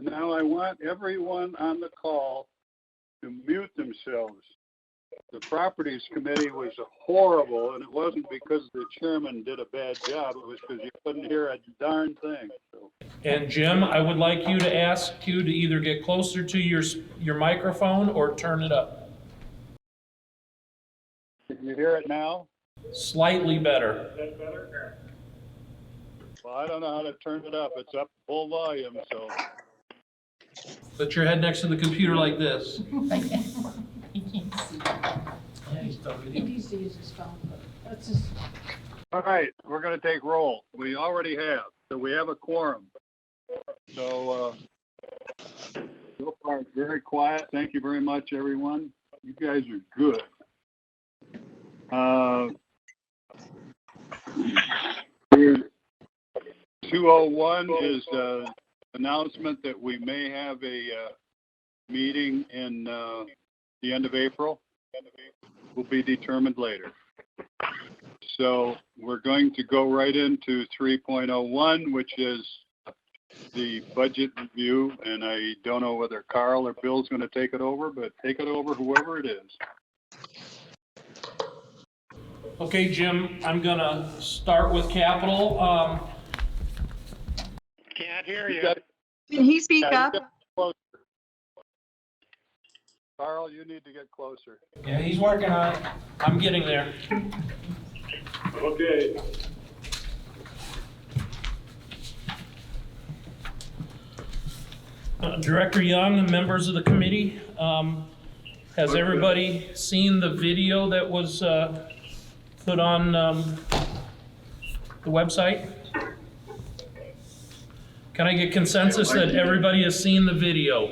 Now I want everyone on the call to mute themselves. The Properties Committee was horrible, and it wasn't because the chairman did a bad job. It was because you couldn't hear a darn thing. So. And Jim, I would like you to ask you to either get closer to your microphone or turn it up. Can you hear it now? Slightly better. Well, I don't know how to turn it up. It's up full volume, so. Put your head next to the computer like this. He can't see. Yeah, he's still He needs to use his phone, but that's just. All right, we're going to take roll. We already have, so we have a quorum. So far it's very quiet. Thank you very much, everyone. You guys are good. 201 is announcement that we may have a meeting in the end of April. Will be determined later. So we're going to go right into 3.01, which is the budget review, and I don't know whether Carl or Bill's going to take it over, but take it over, whoever it is. Okay, Jim, I'm gonna start with capital. Can't hear you. Can he speak up? Carl, you need to get closer. Yeah, he's working on it. I'm getting there. Okay. Director Young and members of the committee, has everybody seen the video that was put on the website? Can I get consensus that everybody has seen the video?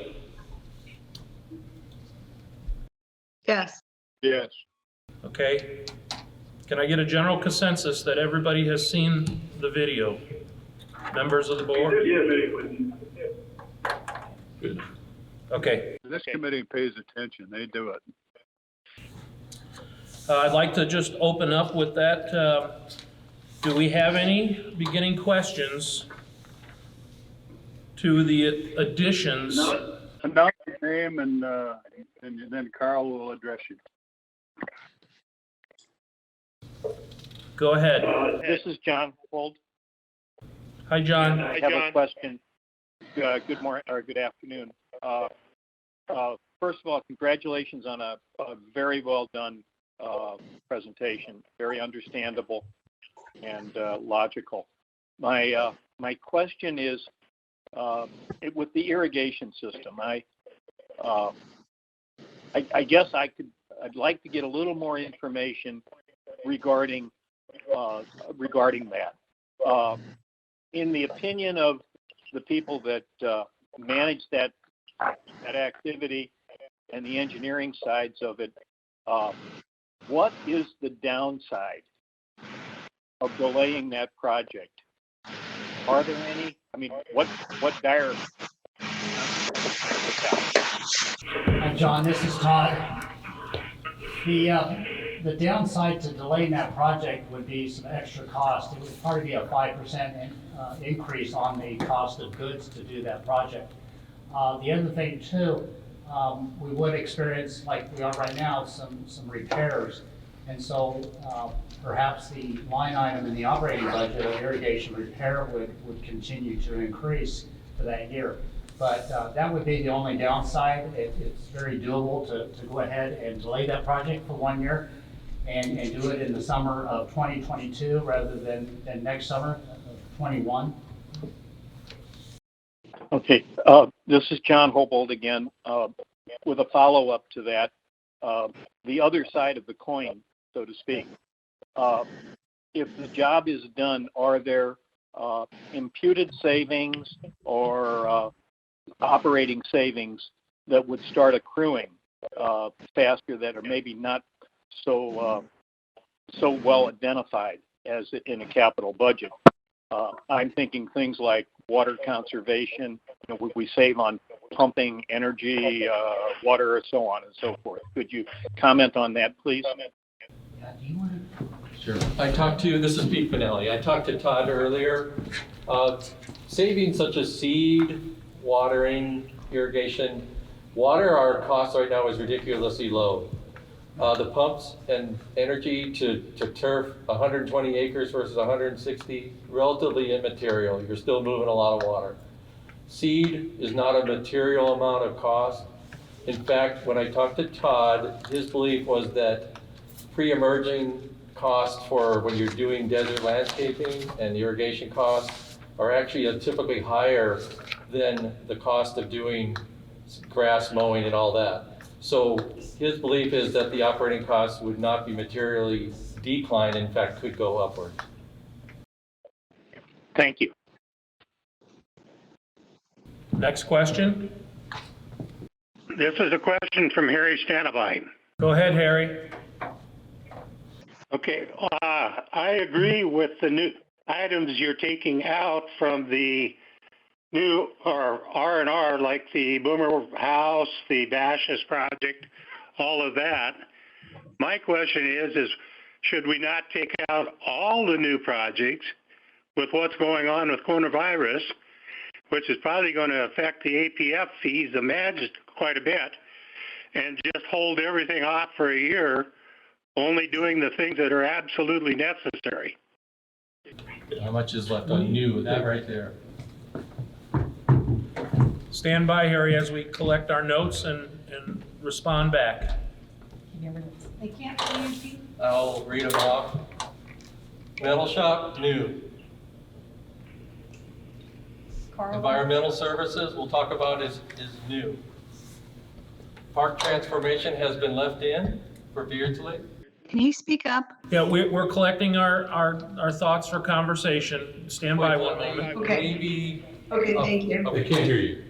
Yes. Yes. Okay. Can I get a general consensus that everybody has seen the video? Members of the board? Good. Okay. This committee pays attention. They do it. I'd like to just open up with that. Do we have any beginning questions to the additions? Announce your name and then Carl will address you. Go ahead. This is John Fold. Hi, John. I have a question. Good morning or good afternoon. First of all, congratulations on a very well done presentation. Very understandable and logical. My question is with the irrigation system. I guess I'd like to get a little more information regarding that. In the opinion of the people that manage that activity and the engineering sides of it, what is the downside of delaying that project? Are there any? I mean, what dire? Hi, John, this is Todd. The downside to delaying that project would be some extra cost. It would probably be a 5% increase on the cost of goods to do that project. The other thing too, we would experience, like we are right now, some repairs. And so perhaps the line item in the operating budget of irrigation repair would continue to increase for that year. But that would be the only downside. It's very doable to go ahead and delay that project for 1 year and do it in the summer of 2022 rather than next summer of 21. Okay, this is John Hobold again. With a follow-up to that, the other side of the coin, so to speak. If the job is done, are there imputed savings or operating savings that would start accruing faster that are maybe not so well identified as in a capital budget? I'm thinking things like water conservation. We save on pumping energy, water, and so on and so forth. Could you comment on that, please? Sure. This is Pete Finelli. I talked to Todd earlier. Savings such as seed watering, irrigation. Water, our cost right now is ridiculously low. The pumps and energy to turf 120 acres versus 160, relatively immaterial. You're still moving a lot of water. Seed is not a material amount of cost. In fact, when I talked to Todd, his belief was that pre-emerging costs for when you're doing desert landscaping and irrigation costs are actually typically higher than the cost of doing grass mowing and all that. So his belief is that the operating costs would not be materially decline, in fact, could go upward. Thank you. Next question. This is a question from Harry Stanavine. Go ahead, Harry. Okay, I agree with the new items you're taking out from the new or R&R, like the Boomer House, the Bashes project, all of that. My question is should we not take out all the new projects with what's going on with coronavirus, which is probably going to affect the APF fees, the MAGs, quite a bit, and just hold everything off for a year, only doing the things that are absolutely necessary? How much is left on new? That right there. Stand by, Harry, as we collect our notes and respond back. They can't see you, Pete? I'll read them off. Metal shop, new. Carl? Environmental services, we'll talk about is new. Park transformation has been left in for Beardsley. Can he speak up? Yeah, we're collecting our thoughts for conversation. Stand by one moment. Okay. Maybe. Okay, thank you. Okay, can't hear you.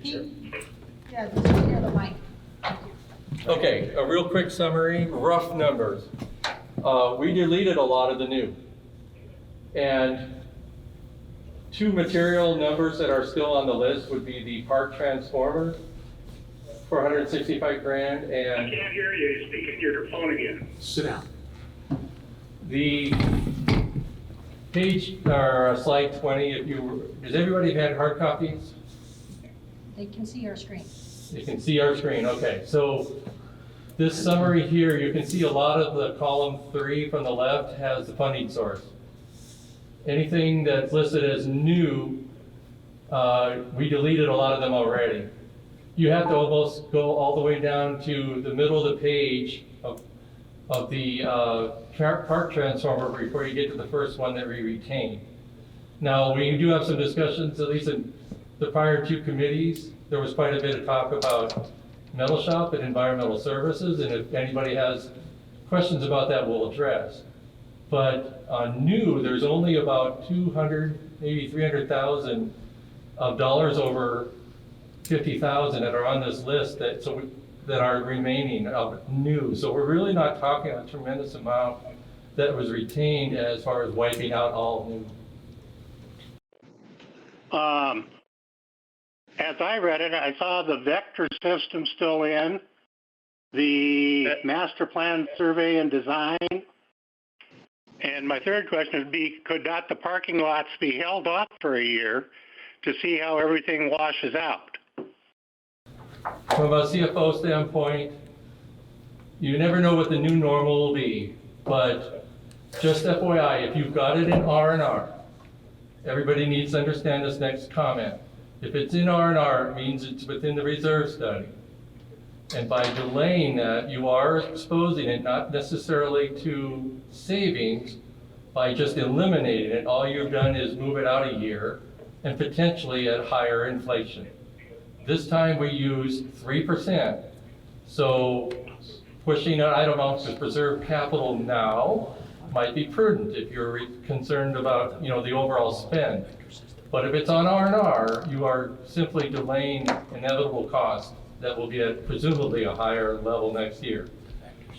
Yeah, just near the mic. Okay, a real quick summary, rough numbers. We deleted a lot of the new. And two material numbers that are still on the list would be the park transformer for 165 grand and... I can't hear you. You're speaking your phone again. Sit down. The page, or slide 20, does everybody have hard copies? They can see our screen. You can see our screen, okay. So this summary here, you can see a lot of the column 3 from the left has the funding source. Anything that's listed as new, we deleted a lot of them already. You have to almost go all the way down to the middle of the page of the park transformer before you get to the first one that we retain. Now, we do have some discussions, at least in the prior two committees. There was quite a bit of talk about metal shop and environmental services, and if anybody has questions about that, we'll address. But on new, there's only about 200, maybe 300,000 of dollars over 50,000 that are on this list that are remaining of new. So we're really not talking a tremendous amount that was retained as far as wiping out all new. As I read it, I saw the vector system still in, the master plan survey and design. And my third question would be, could not the parking lots be held off for a year to see how everything washes out? From a CFO standpoint, you never know what the new normal will be, but just FYI, if you've got it in R&R, everybody needs to understand this next comment. If it's in R&R, it means it's within the reserve study. And by delaying that, you are exposing it not necessarily to savings by just eliminating it. All you've done is move it out a year and potentially at higher inflation. This time we used 3%. So pushing an item out to preserve capital now might be prudent if you're concerned about, the overall spend. But if it's on R&R, you are simply delaying inevitable costs that will be at presumably a higher level next year.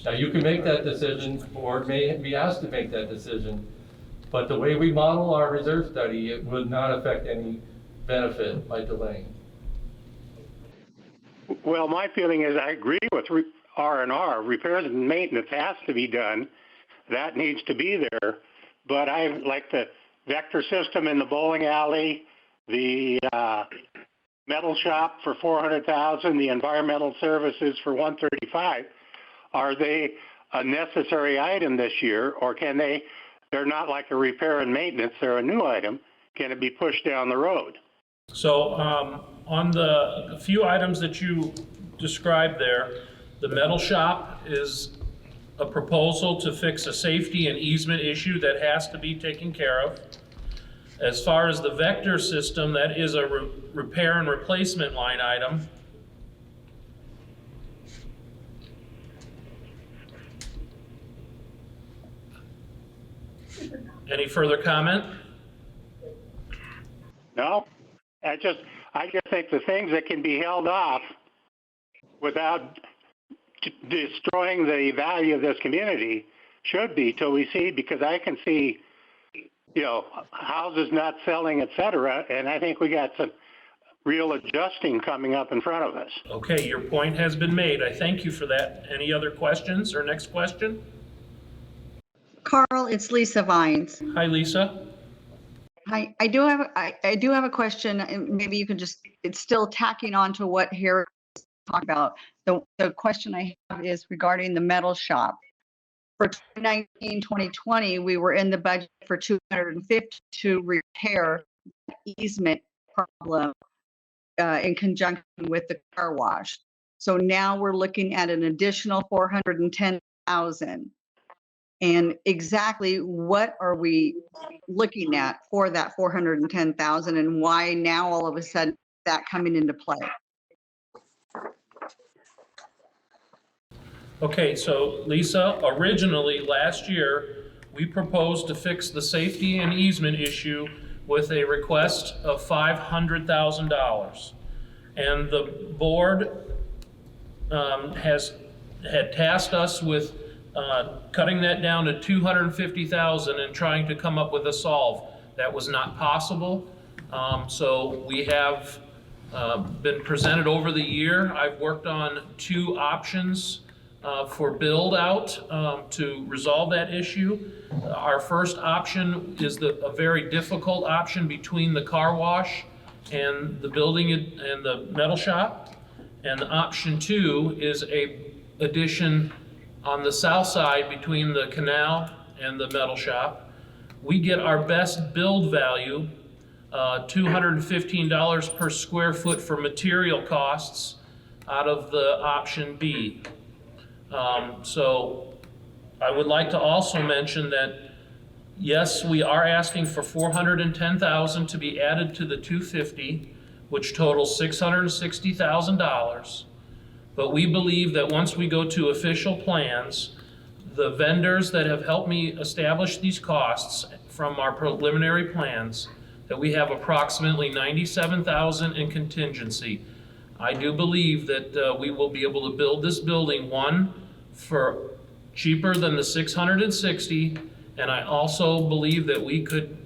Now you can make that decision or may be asked to make that decision, but the way we model our reserve study, it would not affect any benefit by delaying. Well, my feeling is I agree with R&R. Repairs and maintenance has to be done. That needs to be there. But I like the vector system in the bowling alley, the metal shop for 400,000, the environmental services for 135. Are they a necessary item this year, or can they're not like a repair and maintenance, they're a new item. Can it be pushed down the road? So on the few items that you described there, the metal shop is a proposal to fix a safety and easement issue that has to be taken care of. As far as the vector system, that is a repair and replacement line item. Any further comment? No? I just think the things that can be held off without destroying the value of this community should be till we see, because I can see, houses not selling, et cetera, and I think we got some real adjusting coming up in front of us. Okay, your point has been made. I thank you for that. Any other questions or next question? Carl, it's Lisa Vines. Hi, Lisa. Hi, I do have a question, and maybe you can it's still tacking on to what Harry talked about. The question I have is regarding the metal shop. For 2019, 2020, we were in the budget for 250 to repair the easement problem in conjunction with the car wash. So now we're looking at an additional 410,000. And exactly what are we looking at for that 410,000, and why now all of a sudden that coming into play? Okay, so Lisa, originally last year, we proposed to fix the safety and easement issue with a request of $500,000. And the board had tasked us with cutting that down to 250,000 and trying to come up with a solve. That was not possible. So we have been presented over the year. I've worked on 2 options for build out to resolve that issue. Our first option is a very difficult option between the car wash and the building and the metal shop. And option 2 is a addition on the south side between the canal and the metal shop. We get our best build value, $215 per square foot for material costs out of the option B. So I would like to also mention that, yes, we are asking for 410,000 to be added to the 250, which totals $660,000. But we believe that once we go to official plans, the vendors that have helped me establish these costs from our preliminary plans, that we have approximately $97,000 in contingency. I do believe that we will be able to build this building, one, for cheaper than the 660, and I also believe that we could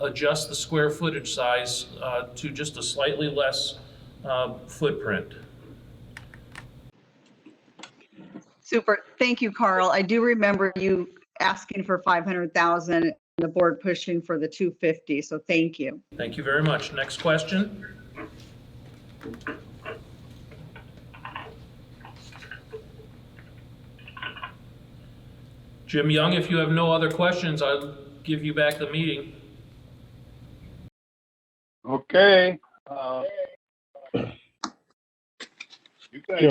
adjust the square footage size to just a slightly less footprint. Super. Thank you, Carl. I do remember you asking for 500,000 and the board pushing for the 250. So thank you. Thank you very much. Next question. Jim Young, if you have no other questions, I'll give you back the meeting. Okay. You guys,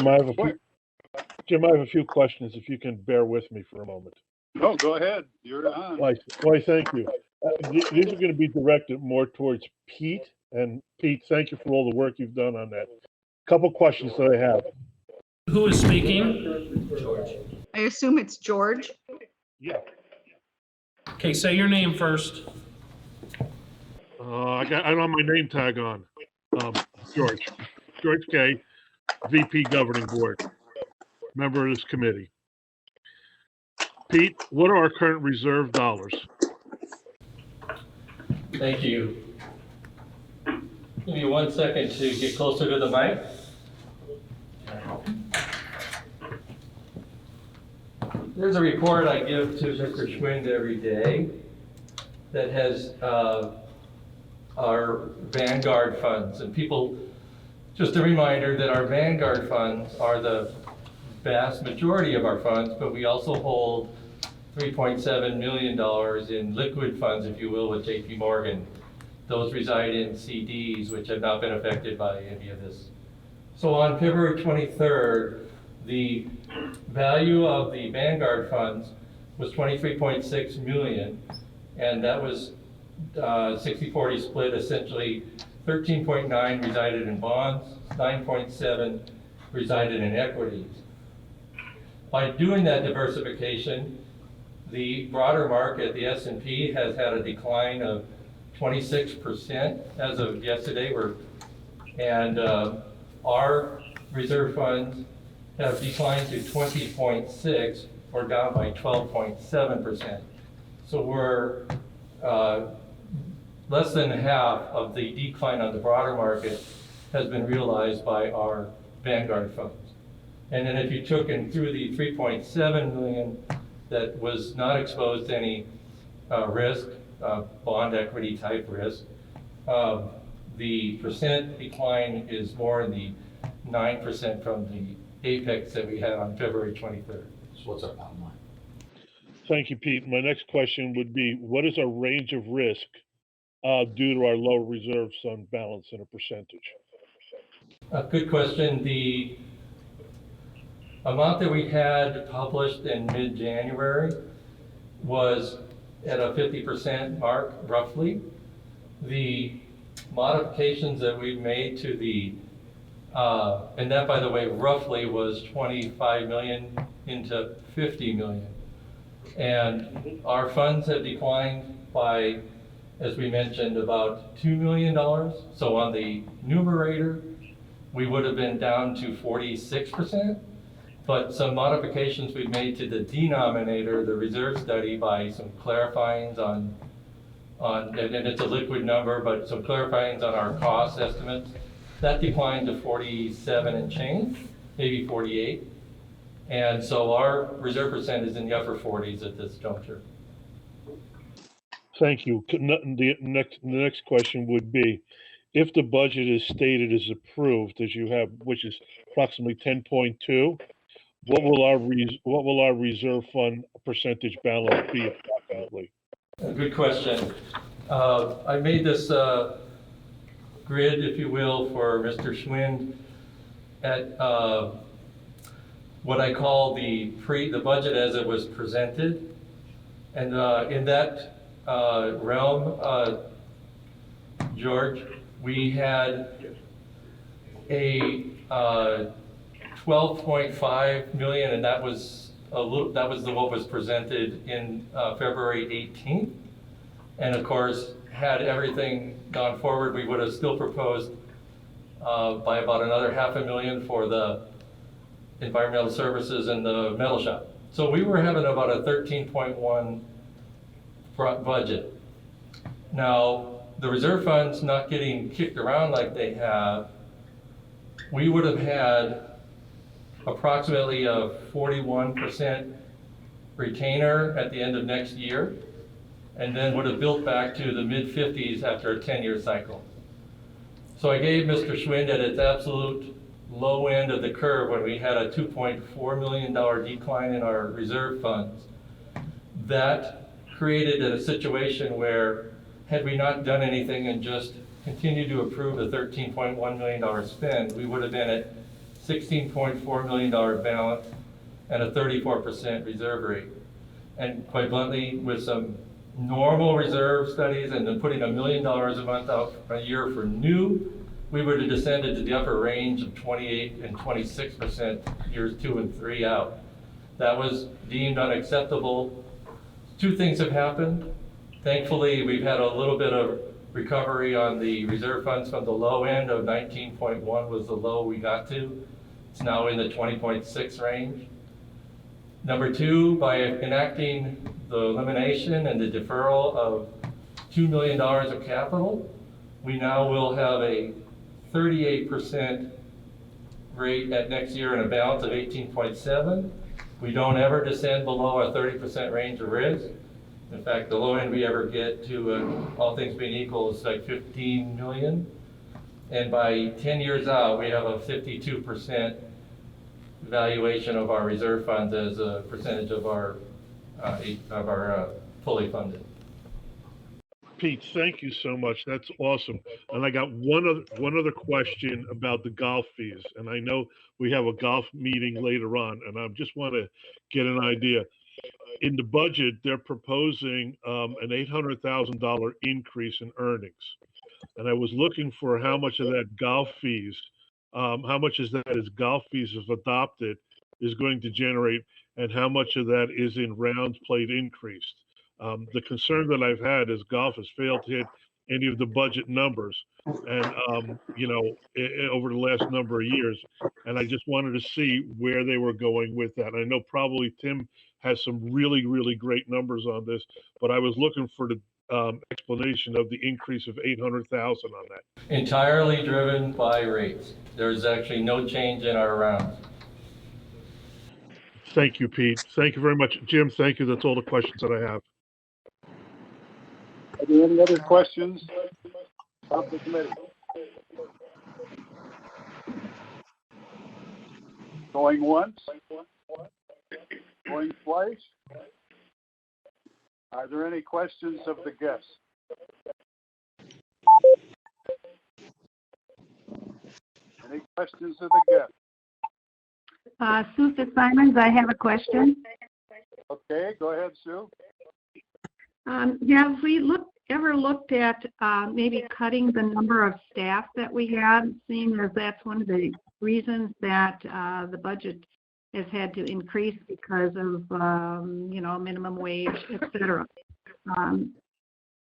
Jim, I have a few questions, if you can bear with me for a moment. no, go ahead. You're on. Why, thank you. These are going to be directed more towards Pete. And Pete, thank you for all the work you've done on that. Couple questions that I have. Who is speaking? I assume it's George. Yeah. Okay, say your name first. I don't have my name tag on. George K., VP Governing Board, member of this committee. Pete, what are our current reserve dollars? Thank you. Give me 1 second to get closer to the mic. There's a report I give to Mr. Schwind every day that has our Vanguard funds, and people Just a reminder that our Vanguard funds are the vast majority of our funds, but we also hold $3.7 million in liquid funds, if you will, with JP Morgan. Those reside in CDs, which have not been affected by any of this. So on February 23rd, the value of the Vanguard funds was $23.6 million, and that was 60-40 split, essentially 13.9 resided in bonds, 9.7 resided in equities. By doing that diversification, the broader market, the S&P, has had a decline of 26% as of yesterday. And our reserve funds have declined to 20.6, or down by 12.7%. So we're less than half of the decline on the broader market has been realized by our Vanguard funds. And then if you took and threw the 3.7 million that was not exposed to any risk, bond equity type risk, the percent decline is more in the 9% from the apex that we had on February 23rd. So what's our bottom line? Thank you, Pete. My next question would be, what is our range of risk due to our low reserve fund balance in a percentage? Good question. The amount that we had published in mid-January was at a 50% mark, roughly. The modifications that we've made to the, and that, by the way, roughly was 25 million into 50 million. And our funds have declined by, as we mentioned, about $2 million. So on the numerator, we would have been down to 46%, but some modifications we've made to the denominator, the reserve study, by some clarifyings on and it's a liquid number, but some clarifyings on our cost estimates, that declined to 47 and change, maybe 48. And so our reserve percent is in the upper 40s at this juncture. Thank you. The next question would be, if the budget is stated as approved, as you have, which is approximately 10.2, what will our reserve fund percentage balance be approximately? Good question. I made this grid, if you will, for Mr. Schwind at what I call the budget as it was presented. And in that realm, George, we had a 12.5 million, and that was what was presented in February 18th. And of course, had everything gone forward, we would have still proposed by about another $500,000 for the environmental services and the metal shop. So we were having about a 13.1 budget. Now, the reserve funds not getting kicked around like they have, we would have had approximately a 41% retainer at the end of next year, and then would have built back to the mid-50s after a 10-year cycle. So I gave Mr. Schwind at its absolute low end of the curve when we had a $2.4 million decline in our reserve funds. That created a situation where, had we not done anything and just continued to approve a $13.1 million spend, we would have been at $16.4 million balance and a 34% reserve rate. And quite bluntly, with some normal reserve studies and then putting $1 million a month out a year for new, we would have descended to the upper range of 28 and 26% years 2 and 3 out. That was deemed unacceptable. Two things have happened. Thankfully, we've had a little bit of recovery on the reserve funds from the low end of 19.1 was the low we got to. It's now in the 20.6 range. Number two, by enacting the elimination and the deferral of $2 million of capital, we now will have a 38% rate at next year and a balance of 18.7. We don't ever descend below our 30% range of risk. In fact, the low end we ever get to, all things being equal, is like 15 million. And by 10 years out, we have a 52% valuation of our reserve funds as a percentage of our fully funded. Pete, thank you so much. That's awesome. And I got one other question about the golf fees. And I know we have a golf meeting later on, and I just want to get an idea. In the budget, they're proposing an $800,000 increase in earnings. And I was looking for how much of that golf fees, how much is that as golf fees if adopted is going to generate, and how much of that is in rounds played increased. The concern that I've had is golf has failed to hit any of the budget numbers, and over the last number of years, and I just wanted to see where they were going with that. I know probably Tim has some really, really great numbers on this, but I was looking for the explanation of the increase of 800,000 on that. Entirely driven by rates. There's actually no change in our rounds. Thank you, Pete. Thank you very much. Jim, thank you. That's all the questions that I have. Are there any other questions of the committee? Going once? Going twice? Are there any questions of the guests? Any questions of the guests? Sue Fitzsimons, I have a question. Okay, go ahead, Sue. Have we ever looked at maybe cutting the number of staff that we had, seeing as that's one of the reasons that the budget has had to increase because of, minimum wage, et cetera.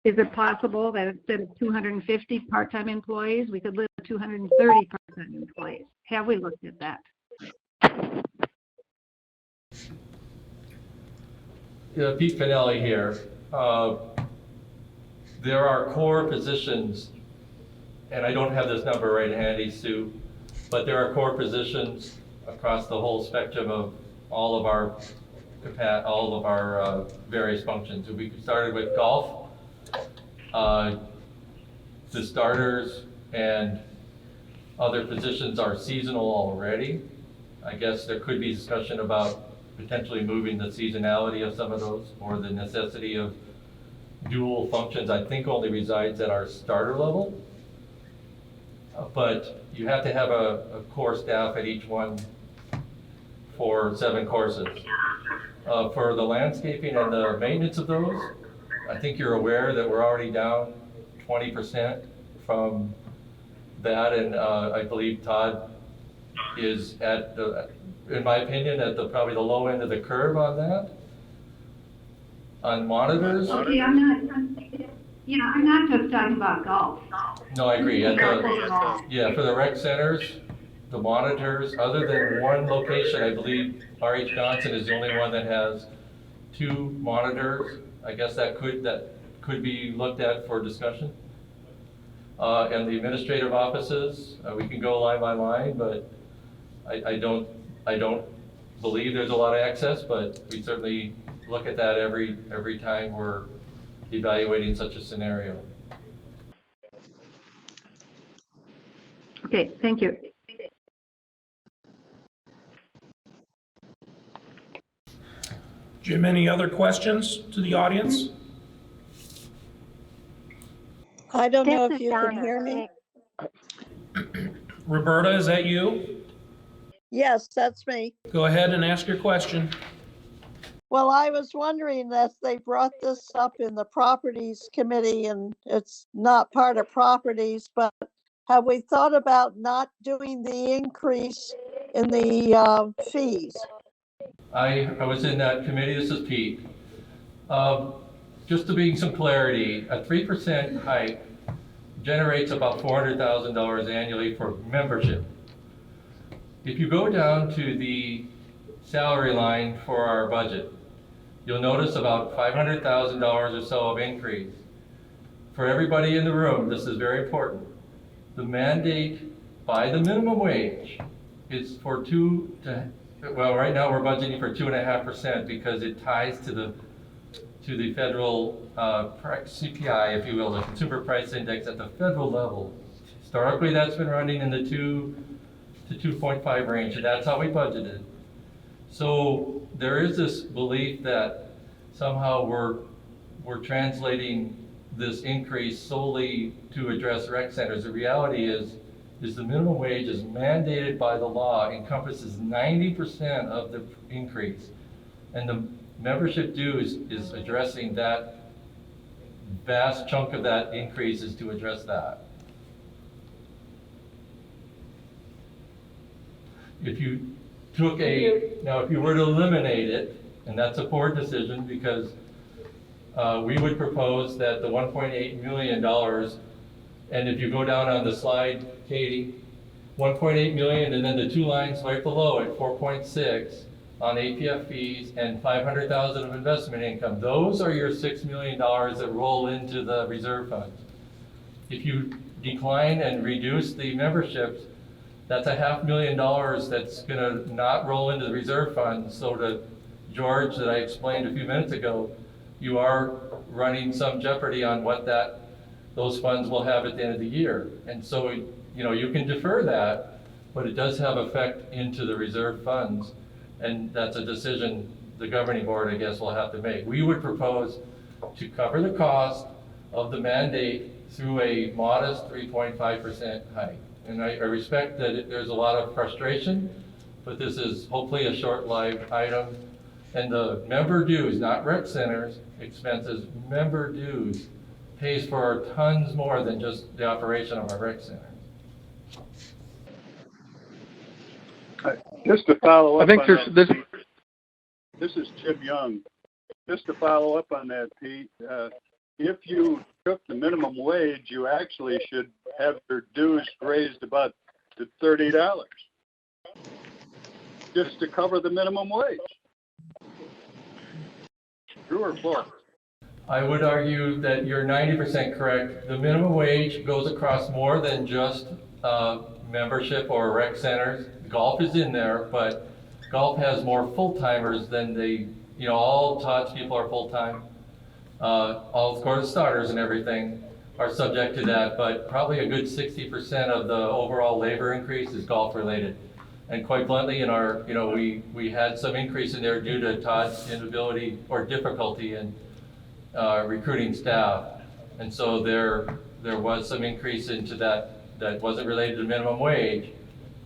Is it possible that instead of 250 part-time employees, we could live with 230 part-time employees? Have we looked at that? Yeah, Pete Finelli here. There are core positions, and I don't have this number right handy, Sue, but there are core positions across the whole spectrum of all of our various functions. We started with golf. The starters and other positions are seasonal already. I guess there could be discussion about potentially moving the seasonality of some of those, or the necessity of dual functions. I think only resides at our starter level. But you have to have a core staff at each one for 7 courses. For the landscaping and the maintenance of those, I think you're aware that we're already down 20% from that, and I believe Todd is in my opinion, at probably the low end of the curve on that. On monitors. Okay, I'm not just talking about golf. No, I agree. For the rec centers, the monitors, other than one location, I believe R.H. Johnson is the only one that has 2 monitors. I guess that could be looked at for discussion. And the administrative offices, we can go line by line, but I don't believe there's a lot of excess, but we certainly look at that every time we're evaluating such a scenario. Okay, thank you. Jim, any other questions to the audience? I don't know if you can hear me. Roberta, is that you? Yes, that's me. Go ahead and ask your question. Well, I was wondering that they brought this up in the properties committee, and it's not part of properties, but have we thought about not doing the increase in the fees? I was in that committee. This is Pete. Just to bring some clarity, a 3% hike generates about $400,000 annually for membership. If you go down to the salary line for our budget, you'll notice about $500,000 or so of increase. For everybody in the room, this is very important. The mandate by the minimum wage is for right now we're budgeting for 2.5% because it ties to the federal CPI, if you will, the Consumer Price Index at the federal level. Historically, that's been running in the 2 to 2.5 range, and that's how we budgeted. So there is this belief that somehow we're translating this increase solely to address rec centers. The reality is the minimum wage is mandated by the law, encompasses 90% of the increase. And the membership dues is addressing that vast chunk of that increase is to address that. If you took now if you were to eliminate it, and that's a board decision because we would propose that the $1.8 million, and if you go down on the slide, Katie, 1.8 million, and then the two lines right below it, 4.6 on APF fees and 500,000 of investment income. Those are your $6 million that roll into the reserve funds. If you decline and reduce the memberships, that's $500,000 that's gonna not roll into the reserve fund. So to George, that I explained a few minutes ago, you are running some jeopardy on what those funds will have at the end of the year. And so, you know, you can defer that, but it does have effect into the reserve funds. And that's a decision the governing board, I guess, will have to make. We would propose to cover the cost of the mandate through a modest 3.5% hike. And I respect that there's a lot of frustration, but this is hopefully a short-lived item. And the member dues, not rec centers expenses, member dues pays for tons more than just the operation of our rec center. Just to follow up I think on there's that, this. Pete, this is Tim Young. Just to follow up on that, Pete, if you took the minimum wage, you actually should have your dues raised about to $30, just to cover the minimum wage. True or false? I would argue that you're 90% correct. The minimum wage goes across more than just membership or rec centers. Golf is in there, but golf has more full-timers than all Todd's people are full-time. All, of course, starters and everything are subject to that, but probably a good 60% of the overall labor increase is golf-related. And quite bluntly, in our, we had some increase in there due to Todd's inability or difficulty in recruiting staff. And so there was some increase into that wasn't related to minimum wage.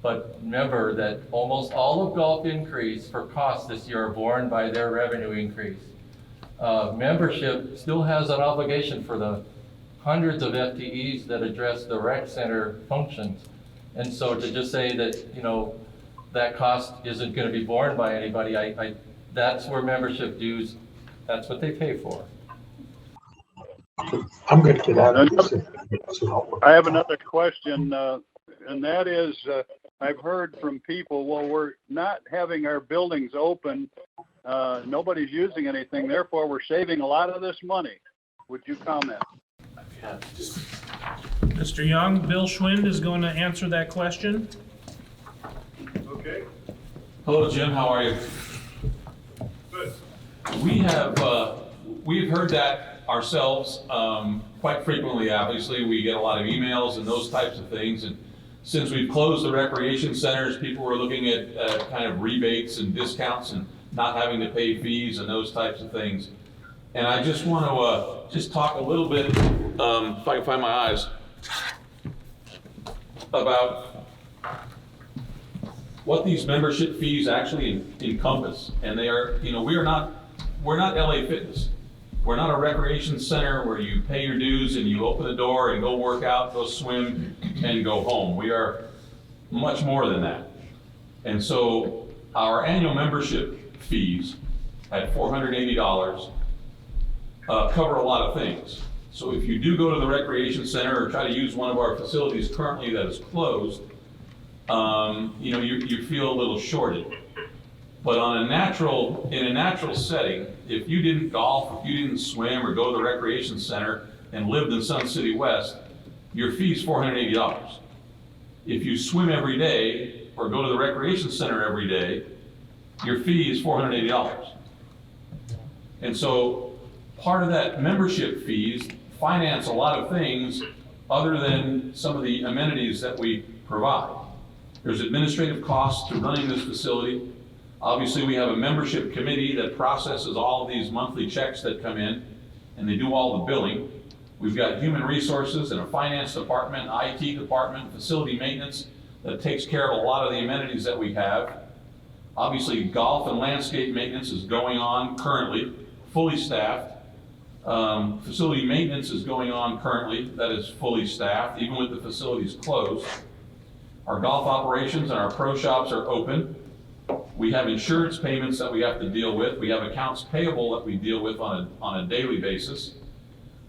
But remember that almost all of golf increase for costs this year are borne by their revenue increase. Membership still has an obligation for the hundreds of FTEs that address the rec center functions. And so to just say that, that cost isn't going to be borne by anybody, that's where membership dues, that's what they pay for. I'm going to get out of this. I have another question, and that is, I've heard from people, well, we're not having our buildings open, nobody's using anything, therefore we're saving a lot of this money. Would you comment? Mr. Young, Bill Schwind is going to answer that question. Okay. Hello, Jim. How are you? Good. We've heard that ourselves quite frequently. Obviously, we get a lot of emails and those types of things. And since we've closed the recreation centers, people were looking at kind of rebates and discounts and not having to pay fees and those types of things. And I just want to just talk a little bit, if I can find my eyes, about what these membership fees actually encompass. And they are, we're not LA Fitness. We're not a recreation center where you pay your dues and you open the door and go work out, go swim, and go home. We are much more than that. And so our annual membership fees at $480 cover a lot of things. So if you do go to the recreation center or try to use one of our facilities currently that is closed, you feel a little shorted. But in a natural setting, if you didn't golf, if you didn't swim or go to the recreation center and lived in Sun City West, your fee is $480. If you swim every day or go to the recreation center every day, your fee is $480. And so part of that membership fees finance a lot of things other than some of the amenities that we provide. There's administrative costs to running this facility. Obviously, we have a membership committee that processes all of these monthly checks that come in, and they do all the billing. We've got human resources and a finance department, IT department, facility maintenance that takes care of a lot of the amenities that we have. Obviously, golf and landscape maintenance is going on currently, fully staffed. Facility maintenance is going on currently, that is fully staffed, even with the facilities closed. Our golf operations and our pro shops are open. We have insurance payments that we have to deal with. We have accounts payable that we deal with on a daily basis.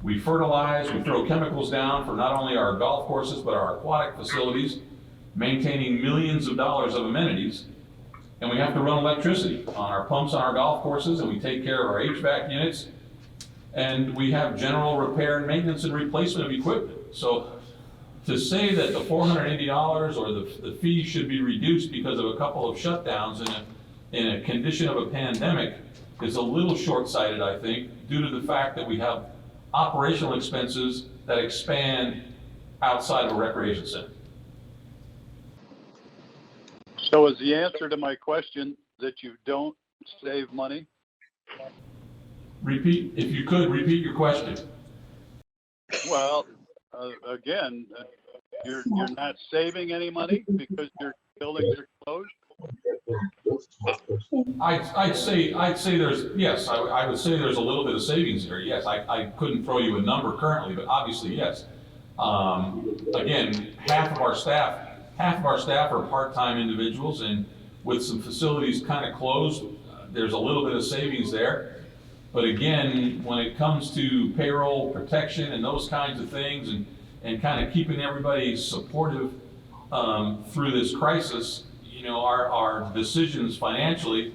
We fertilize, we throw chemicals down for not only our golf courses, but our aquatic facilities, maintaining millions of dollars of amenities. And we have to run electricity on our pumps on our golf courses, and we take care of our HVAC units. And we have general repair and maintenance and replacement of equipment. So to say that the $480 or the fee should be reduced because of a couple of shutdowns in a condition of a pandemic is a little short-sighted, I think, due to the fact that we have operational expenses that expand outside of a recreation center. So is the answer to my question that you don't save money? Repeat, if you could, repeat your question. Well, again, you're not saving any money because your buildings are closed? I'd say there's, yes, I would say there's a little bit of savings there. Yes, I couldn't throw you a number currently, but obviously, yes. Again, half of our staff are part-time individuals, and with some facilities kind of closed, there's a little bit of savings there. But again, when it comes to payroll protection and those kinds of things, and kind of keeping everybody supportive through this crisis, you know, our decisions financially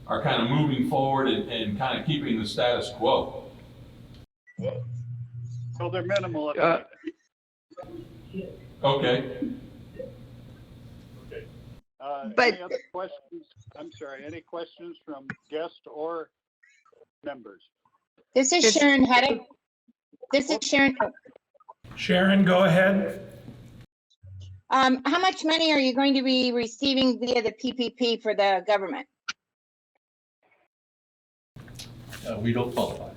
are kind of moving forward and kind of keeping the status quo. So they're minimal. Okay. But- Any other questions? I'm sorry, any questions from guests or members? This is Sharon Heddick. This is Sharon. Sharon, go ahead. How much money are you going to be receiving via the PPP for the government? We don't qualify.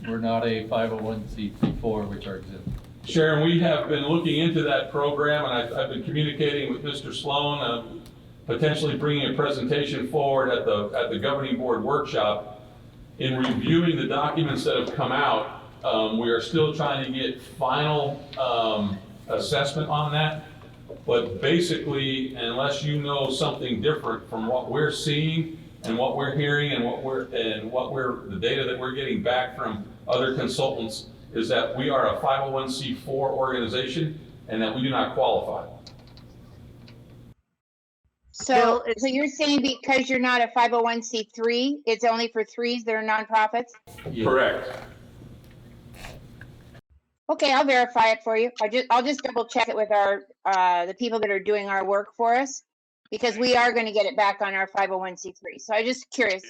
We're not a 501c3, which are exempt. Sharon, we have been looking into that program, and I've been communicating with Mr. Sloan, potentially bringing a presentation forward at the governing board workshop. In reviewing the documents that have come out, we are still trying to get final assessment on that. But basically, unless you know something different from what we're seeing and what we're hearing and the data that we're getting back from other consultants, is that we are a 501c4 organization and that we do not qualify. So you're saying because you're not a 501c3, it's only for threes that are nonprofits? Yeah. Correct. Okay, I'll verify it for you. I'll just double check it with our the people that are doing our work for us, because we are going to get it back on our 501c3. So I'm just curious.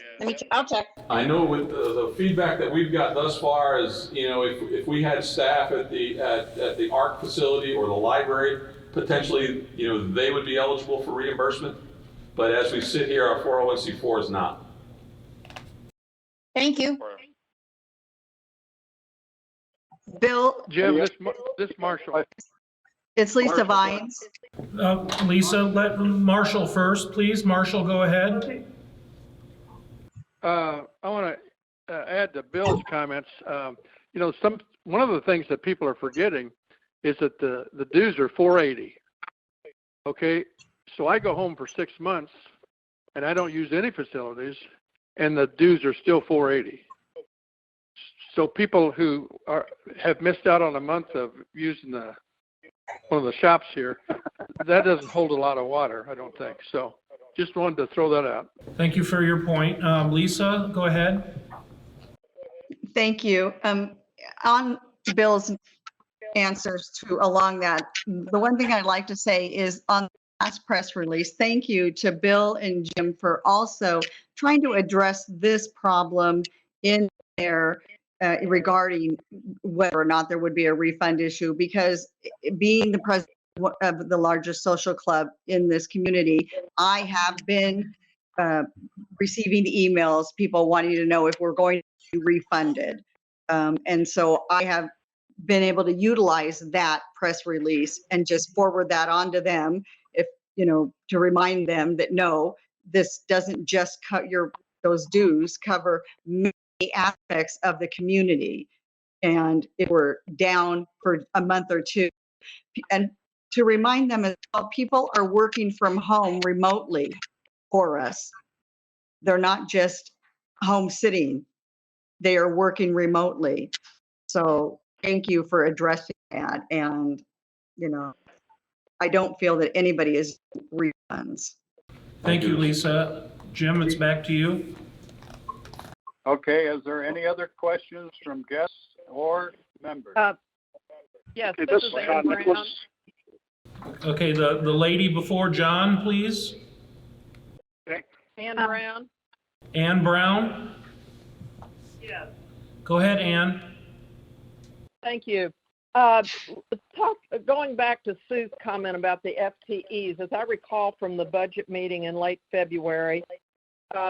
I'll check. I know with the feedback that we've got thus far is, you know, if we had staff at the ARC facility or the library, potentially, you know, they would be eligible for reimbursement. But as we sit here, our 401c4 is not. Thank you. Bill, Jim, this Marshall. it's Lisa Vines. Lisa, let Marshall first, please. Marshall, go ahead. I want to add to Bill's comments. You know, one of the things that people are forgetting is that the dues are $480. Okay, so I go home for 6 months and I don't use any facilities, and the dues are still $480. So people who have missed out on a month of using one of the shops here, that doesn't hold a lot of water, I don't think. So just wanted to throw that out. Thank you for your point. Lisa, go ahead. Thank you. On Bill's answers along that, the one thing I'd like to say is on the last press release, thank you to Bill and Jim for also trying to address this problem in there regarding whether or not there would be a refund issue, because being the president of the largest social club in this community, I have been receiving emails, people wanting to know if we're going to be refunded. And so I have been able to utilize that press release and just forward that on to them, if, to remind them that no, this doesn't just cut those dues cover many aspects of the community. And if we're down for a month or two, and to remind them as well, people are working from home remotely for us. They're not just home sitting, they are working remotely. So thank you for addressing that. And, I don't feel that anybody is refunds. Thank you, Lisa. Jim, it's back to you. Okay, is there any other questions from guests or members? Yes, Okay, this is Ann Brown. Okay, the lady before John, please. Ann Brown. Ann Brown? Yes. Go ahead, Ann. Thank you. Going back to Sue's comment about the FTEs, as I recall from the budget meeting in late February,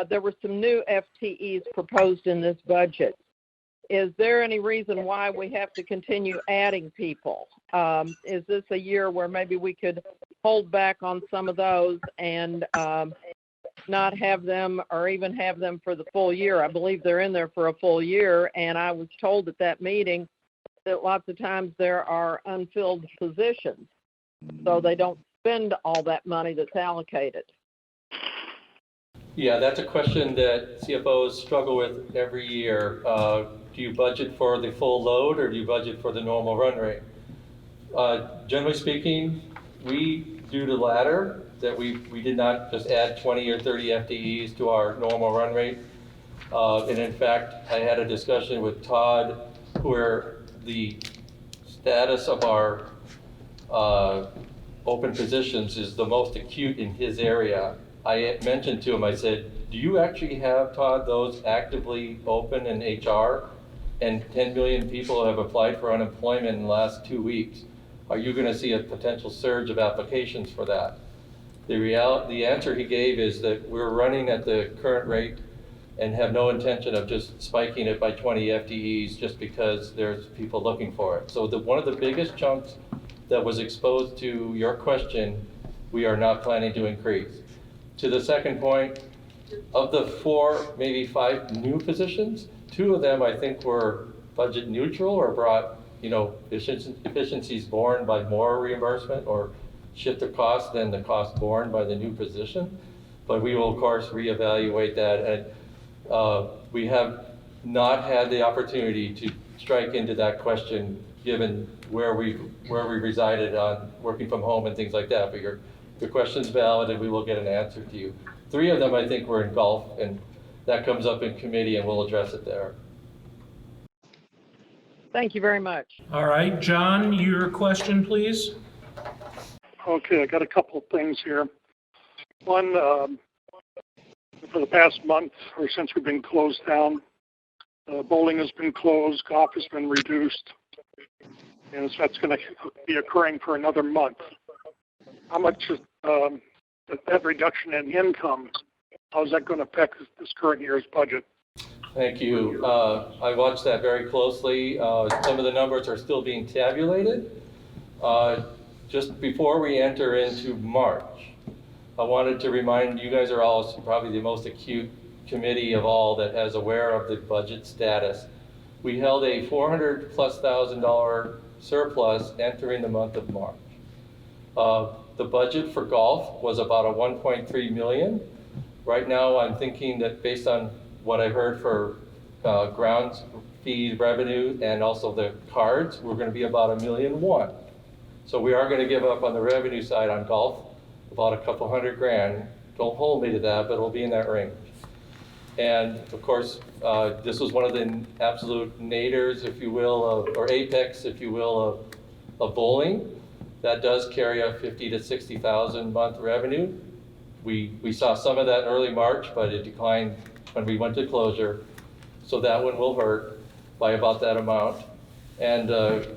there were some new FTEs proposed in this budget. Is there any reason why we have to continue adding people? Is this a year where maybe we could hold back on some of those and not have them, or even have them for the full year? I believe they're in there for a full year, and I was told at that meeting that lots of times there are unfilled positions, so they don't spend all that money that's allocated. Yeah, that's a question that CFOs struggle with every year. Do you budget for the full load, or do you budget for the normal run rate? Generally speaking, we do the latter, that we did not just add 20 or 30 FTEs to our normal run rate. And in fact, I had a discussion with Todd where the status of our open positions is the most acute in his area. I mentioned to him, I said, do you actually have, Todd, those actively open in HR? And 10 million people have applied for unemployment in the last 2 weeks. Are you going to see a potential surge of applications for that? The answer he gave is that we're running at the current rate and have no intention of just spiking it by 20 FTEs just because there's people looking for it. So one of the biggest chunks that was exposed to your question, we are not planning to increase. To the second point, of the 4, maybe 5 new positions, 2 of them I think were budget neutral or brought, efficiencies borne by more reimbursement or shift the cost than the cost borne by the new position. But we will of course reevaluate that, and we have not had the opportunity to strike into that question given where we resided on working from home and things like that. But your question's valid, and we will get an answer to you. 3 of them I think were in golf, and that comes up in committee and we'll address it there. Thank you very much. All right, John, your question, please. Okay, I got a couple of things here. One, for the past month or since we've been closed down, bowling has been closed, golf has been reduced, and so that's going to be occurring for another month. How much is that reduction in income, how is that going to affect this current year's budget? Thank you. I watched that very closely. Some of the numbers are still being tabulated. Just before we enter into March, I wanted to remind you guys are all probably the most acute committee of all that is aware of the budget status. We held a $400,000+ surplus entering the month of March. The budget for golf was about a $1.3 million. Right now, I'm thinking that based on what I heard for grounds fee revenue and also the cards, we're going to be about $1.1 million. So we are going to give up on the revenue side on golf about a couple $100,000. Don't hold me to that, but it'll be in that range. And of course, this was one of the absolute naders, if you will, or apex, if you will, of bowling. That does carry a $50,000 to $60,000 month revenue. We saw some of that in early March, but it declined when we went to closure. So that one will hurt. by about that amount. And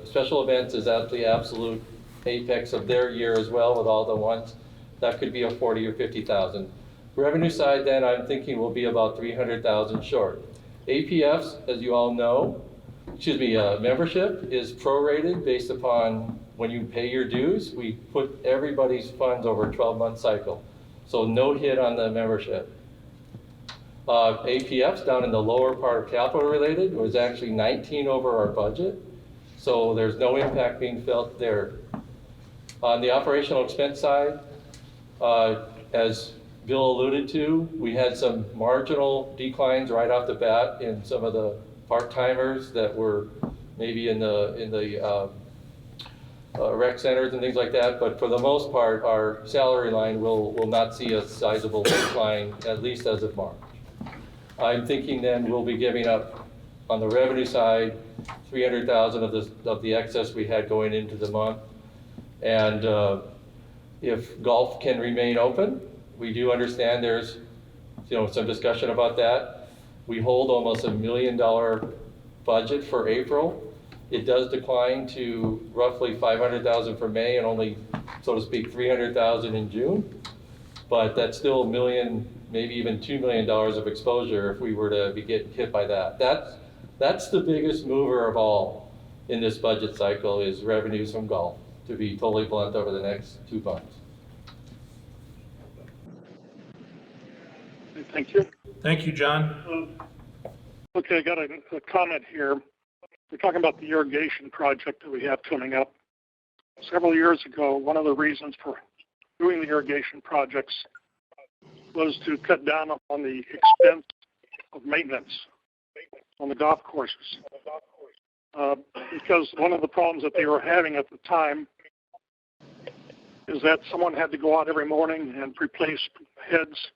special events is at the absolute apex of their year as well with all the ones. That could be a 40 or 50,000. Revenue side then I'm thinking will be about 300,000 short. APFs, as you all know, membership is prorated based upon when you pay your dues. We put everybody's funds over a 12-month cycle. So no hit on the membership. APFs down in the lower part of capital related was actually 19 over our budget. So there's no impact being felt there. On the operational expense side, as Bill alluded to, we had some marginal declines right off the bat in some of the part-timers that were maybe in the rec centers and things like that. But for the most part, our salary line will not see a sizable decline, at least as of March. I'm thinking then we'll be giving up on the revenue side 300,000 of the excess we had going into the month. And if golf can remain open, we do understand there's some discussion about that. We hold almost $1 million budget for April. It does decline to roughly 500,000 for May and only, so to speak, 300,000 in June. But that's still $1 million, maybe even $2 million of exposure if we were to be getting hit by that. That's the biggest mover of all in this budget cycle is revenues from golf, to be totally blunt, over the next 2 months. Thank you. Thank you, John. Okay, I got a comment here. We're talking about the irrigation project that we have coming up. Several years ago, one of the reasons for doing the irrigation projects was to cut down on the expense of maintenance on the golf courses. Because one of the problems that they were having at the time is that someone had to go out every morning and replace heads,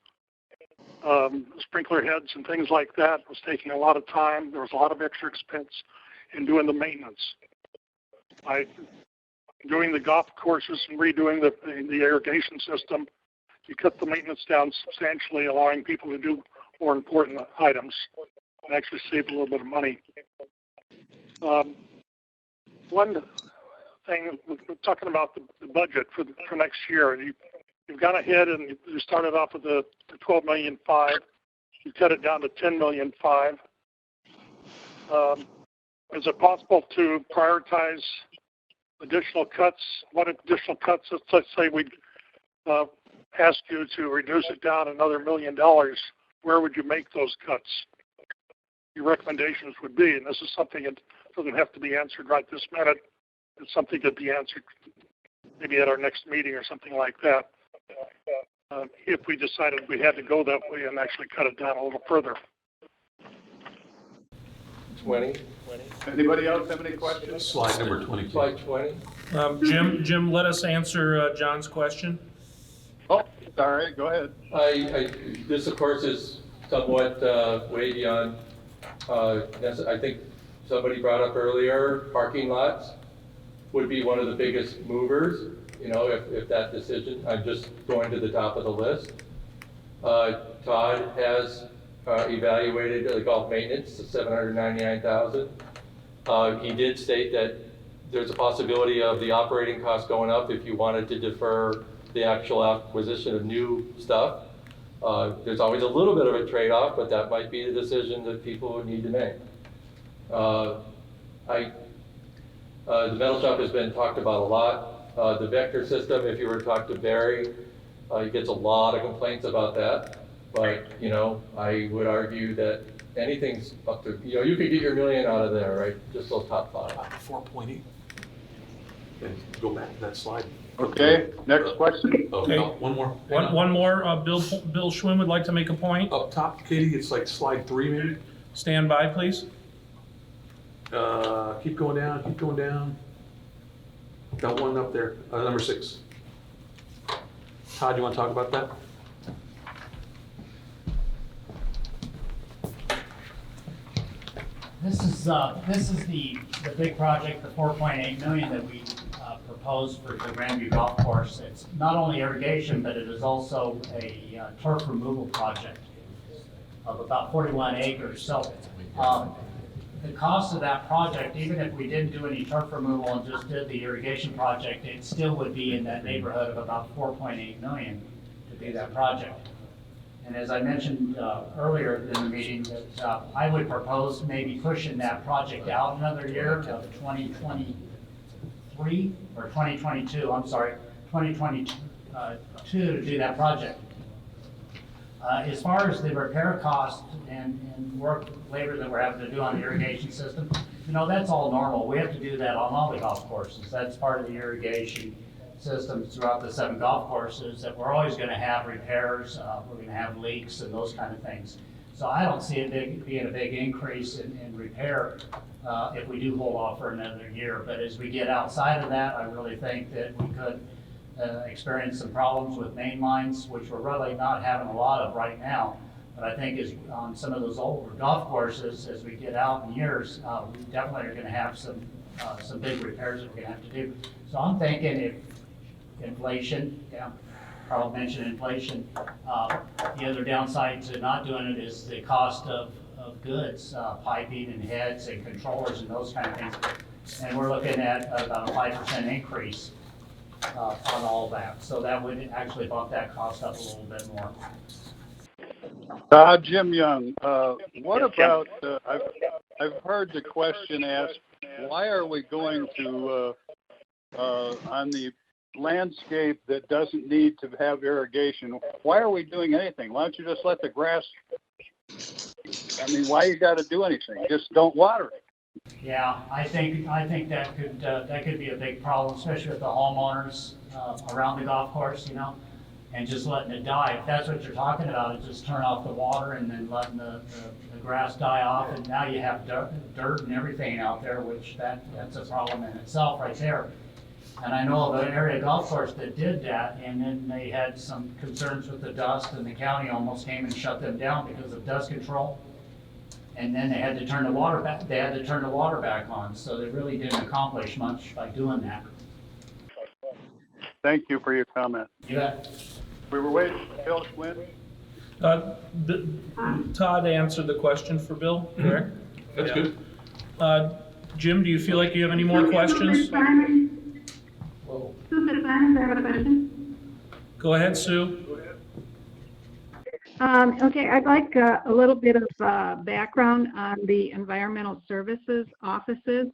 sprinkler heads and things like that. It was taking a lot of time. There was a lot of extra expense in doing the maintenance. By doing the golf courses and redoing the irrigation system, you cut the maintenance down substantially, allowing people to do more important items and actually save a little bit of money. One thing, we're talking about the budget for next year. You've gone ahead and you started off with the $12.5 million. You cut it down to $10.5 million. Is it possible to prioritize additional cuts? What additional cuts? Let's say we ask you to reduce it down another $1 million. Where would you make those cuts? Your recommendations would be, and this is something that doesn't have to be answered right this minute. It's something that could be answered maybe at our next meeting or something like that. If we decided we had to go that way and actually cut it down a little further. 20. Anybody else have any questions? Slide number 22. Slide 20. Jim, let us answer John's question. Oh, sorry, go ahead. This, of course, is somewhat way beyond, I think somebody brought up earlier, parking lots would be one of the biggest movers, if that decision, I'm just going to the top of the list. Todd has evaluated the golf maintenance to $799,000. He did state that there's a possibility of the operating costs going up if you wanted to defer the actual acquisition of new stuff. There's always a little bit of a trade-off, but that might be the decision that people would need to make. The metal shop has been talked about a lot. The vector system, if you were to talk to Barry, he gets a lot of complaints about that. But, I would argue that anything's up to, you could get your $1 million out of there, right? Just those top 5. 4.8. And go back to that slide. Okay, next question. Oh, Okay. no, one more. One more. Bill Schwinn would like to make a point. Up top, Katie, it's like slide 3 maybe. Stand by, please. Keep going down, keep going down. Got one up there, number 6. Todd, you want to talk about that? This is the big project, the 4.8 million that we proposed for the Grandview Golf Course. It's not only irrigation, but it is also a turf removal project of about 41 acres. So the cost of that project, even if we didn't do any turf removal and just did the irrigation project, it still would be in that neighborhood of about 4.8 million to do that project. And as I mentioned earlier in the meeting, that I would propose maybe pushing that project out another year of 2023 or 2022, I'm sorry, 2022 to do that project. As far as the repair cost and work labor that we're having to do on the irrigation system, that's all normal. We have to do that on all the golf courses. That's part of the irrigation system throughout the 7 golf courses, that we're always going to have repairs, we're going to have leaks and those kind of things. So I don't see it being a big increase in repair if we do hold off for another year. But as we get outside of that, I really think that we could experience some problems with main lines, which we're really not having a lot of right now. But I think as on some of those older golf courses, as we get out in years, we definitely are going to have some big repairs that we're going to have to do. So I'm thinking if inflation, Carl mentioned inflation, the other downside to not doing it is the cost of goods, piping and heads and controllers and those kind of things. And we're looking at about a 5% increase on all that. So that would actually bump that cost up a little bit more. Jim Young, what about, I've heard the question asked, why are we going to, on the landscape that doesn't need to have irrigation, why are we doing anything? Why don't you just let the grass, why you got to do anything? Just don't water it. Yeah, I think that could be a big problem, especially with the homeowners around the golf course, and just letting it die. If that's what you're talking about, is just turn off the water and then letting the grass die off, and now you have dirt and everything out there, which that's a problem in itself right there. And I know of an area golf course that did that, and then they had some concerns with the dust, and the county almost came and shut them down because of dust control. And then they had to turn the water back. They had to turn the water back on, so they really didn't accomplish much by doing that. Thank you for your comment. You bet. We were waiting for Bill Quinn. Todd answered the question for Bill, correct? That's good. Jim, do you feel like you have any more questions? Go ahead, Sue. Okay, I'd like a little bit of background on the environmental services offices.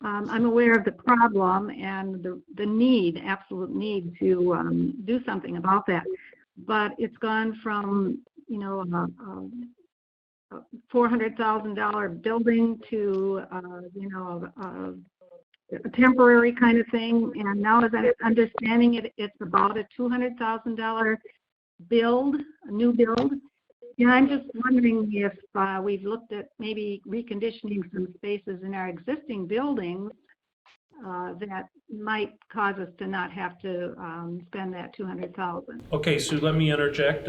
I'm aware of the problem and the need, absolute need to do something about that. But it's gone from, a $400,000 building to, a temporary kind of thing. And now as I'm understanding it, it's about a $200,000 build, a new build. And I'm just wondering if we've looked at maybe reconditioning some spaces in our existing buildings that might cause us to not have to spend that $200,000. Okay, Sue, let me interject.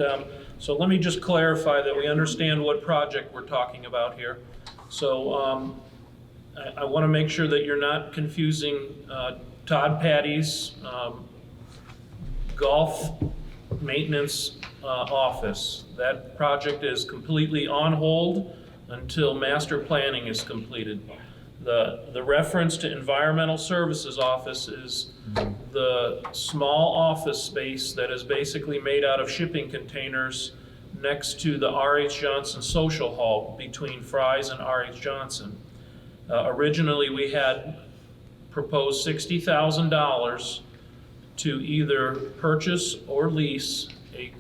So let me just clarify that we understand what project we're talking about here. So I want to make sure that you're not confusing Todd Patty's golf maintenance office. That project is completely on hold until master planning is completed. The reference to environmental services office is the small office space that is basically made out of shipping containers next to the R.H. Johnson Social Hall between Fry's and R.H. Johnson. Originally, we had proposed $60,000 to either purchase or lease a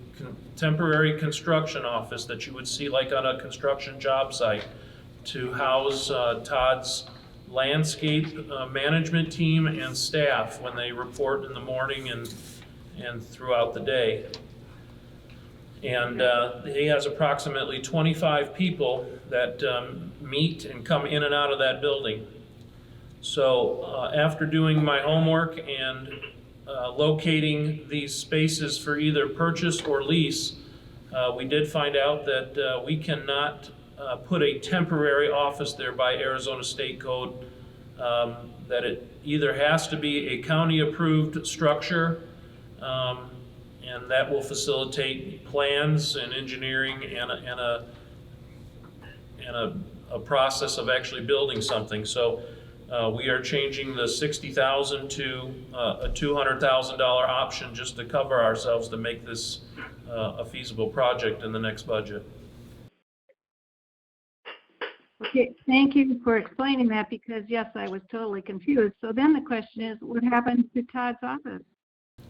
temporary construction office that you would see like on a construction job site to house Todd's landscape management team and staff when they report in the morning and throughout the day. And he has approximately 25 people that meet and come in and out of that building. So after doing my homework and locating these spaces for either purchase or lease, we did find out that we cannot put a temporary office there by Arizona State Code, that it either has to be a county-approved structure, and that will facilitate plans and engineering and a a process of actually building something. So we are changing the $60,000 to a $200,000 option just to cover ourselves to make this a feasible project in the next budget. Okay, thank you for explaining that, because yes, I was totally confused. So then the question is, what happens to Todd's office?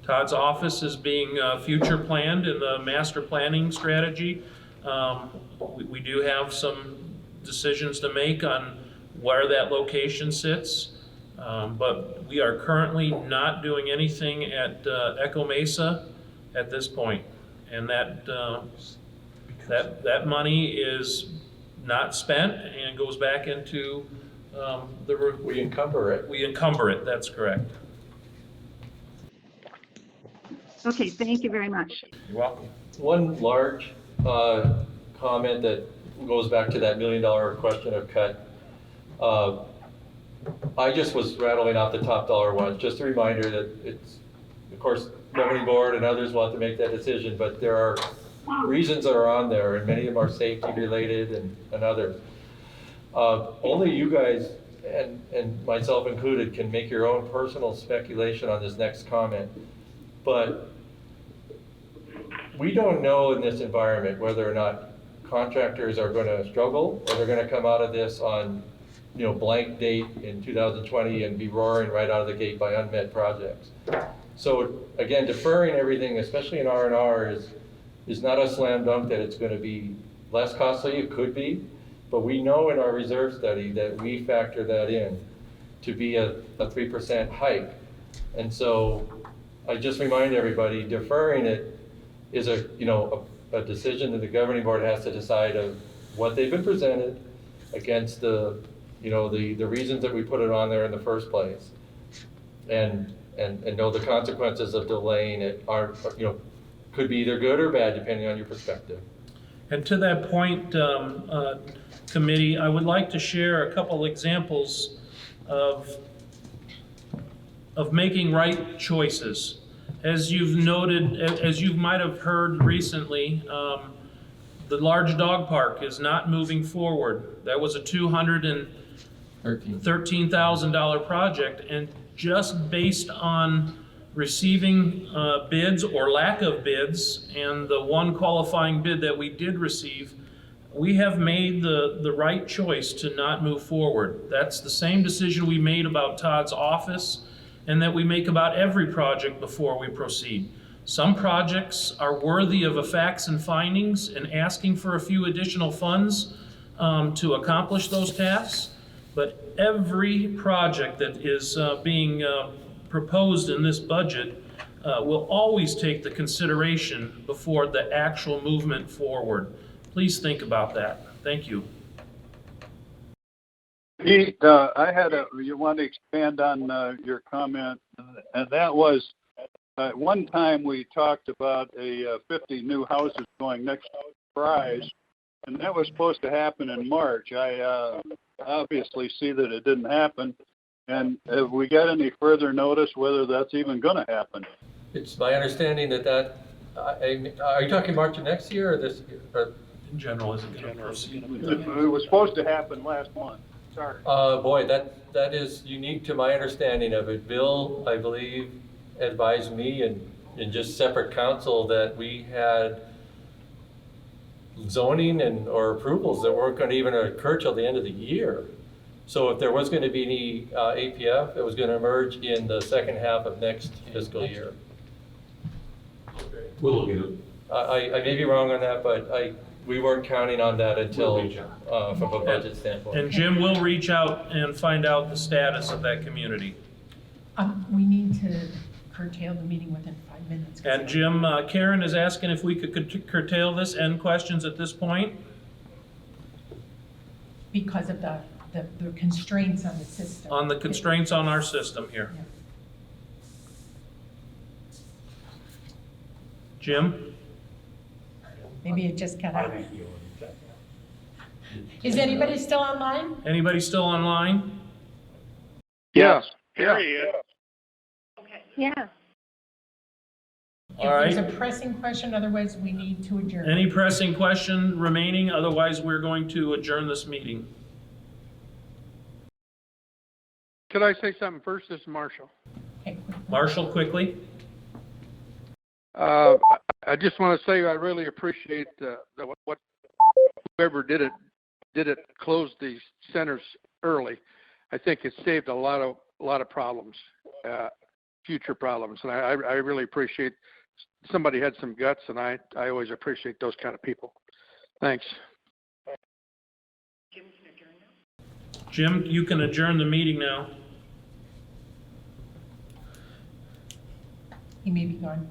Todd's office is being future planned in the master planning strategy. We do have some decisions to make on where that location sits, but we are currently not doing anything at Echo Mesa at this point. And that money is not spent and goes back into We encumber it. We encumber it, that's correct. Okay, thank you very much. You're welcome. One large comment that goes back to that $1 million question of cut. I just was rattling off the top dollar ones. Just a reminder that it's, of course, governing board and others will have to make that decision, but there are reasons that are on there, and many of them are safety related and others. Only you guys, and myself included, can make your own personal speculation on this next comment. But we don't know in this environment whether or not contractors are going to struggle, or they're going to come out of this on, blank date in 2020 and be roaring right out of the gate by unmet projects. So again, deferring everything, especially in R&R, is not a slam dunk that it's going to be less costly. It could be, but we know in our reserve study that we factor that in to be a 3% hike. And so I just remind everybody, deferring it is a decision that the governing board has to decide of what they've been presented against the reasons that we put it on there in the first place, and know the consequences of delaying it are could be either good or bad depending on your perspective. And to that point, committee, I would like to share a couple examples of making right choices. As you've noted, as you might have heard recently, the large dog park is not moving forward. That was a $213,000 project, and just based on receiving bids or lack of bids, and the one qualifying bid that we did receive, we have made the right choice to not move forward. That's the same decision we made about Todd's office, and that we make about every project before we proceed. Some projects are worthy of a facts and findings and asking for a few additional funds to accomplish those tasks, but every project that is being proposed in this budget will always take the consideration before the actual movement forward. Please think about that. Thank you. Pete, you want to expand on your comment, and that was, at one time we talked about 50 new houses going next prize, and that was supposed to happen in March. I obviously see that it didn't happen, and have we got any further notice whether that's even going to happen? It's my understanding that are you talking March of next year or this year? Or? In general, is it going to proceed? It was supposed to happen last month. Sorry. Boy, that is unique to my understanding of it. Bill, I believe, advised me and in just separate counsel that we had zoning or approvals that weren't going to even occur till the end of the year. So if there was going to be any APF, it was going to emerge in the second half of next fiscal year. We'll look at it. I may be wrong on that, but we weren't counting on that until from a budget standpoint. And Jim will reach out and find out the status of that community. We need to curtail the meeting within 5 minutes. And Jim, Karen is asking if we could curtail this. End questions at this point? Because of the constraints on the system. On the constraints on our system here. Yeah. Jim? Maybe it just cut out. Is anybody still online? Anybody still online? Yes. Here he is. Okay. Yeah. If All right. there's a pressing question, otherwise we need to adjourn. Any pressing question remaining? Otherwise, we're going to adjourn this meeting. could I say something first? This is Marshall. Marshall, quickly. I just want to say I really appreciate what whoever did it close these centers early. I think it saved a lot of problems, future problems, and I really appreciate somebody had some guts, and I always appreciate those kind of people. Thanks. Jim, you can adjourn the meeting now. He may be gone.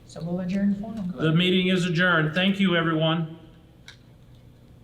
So we'll adjourn for him. The meeting is adjourned. Thank you, everyone.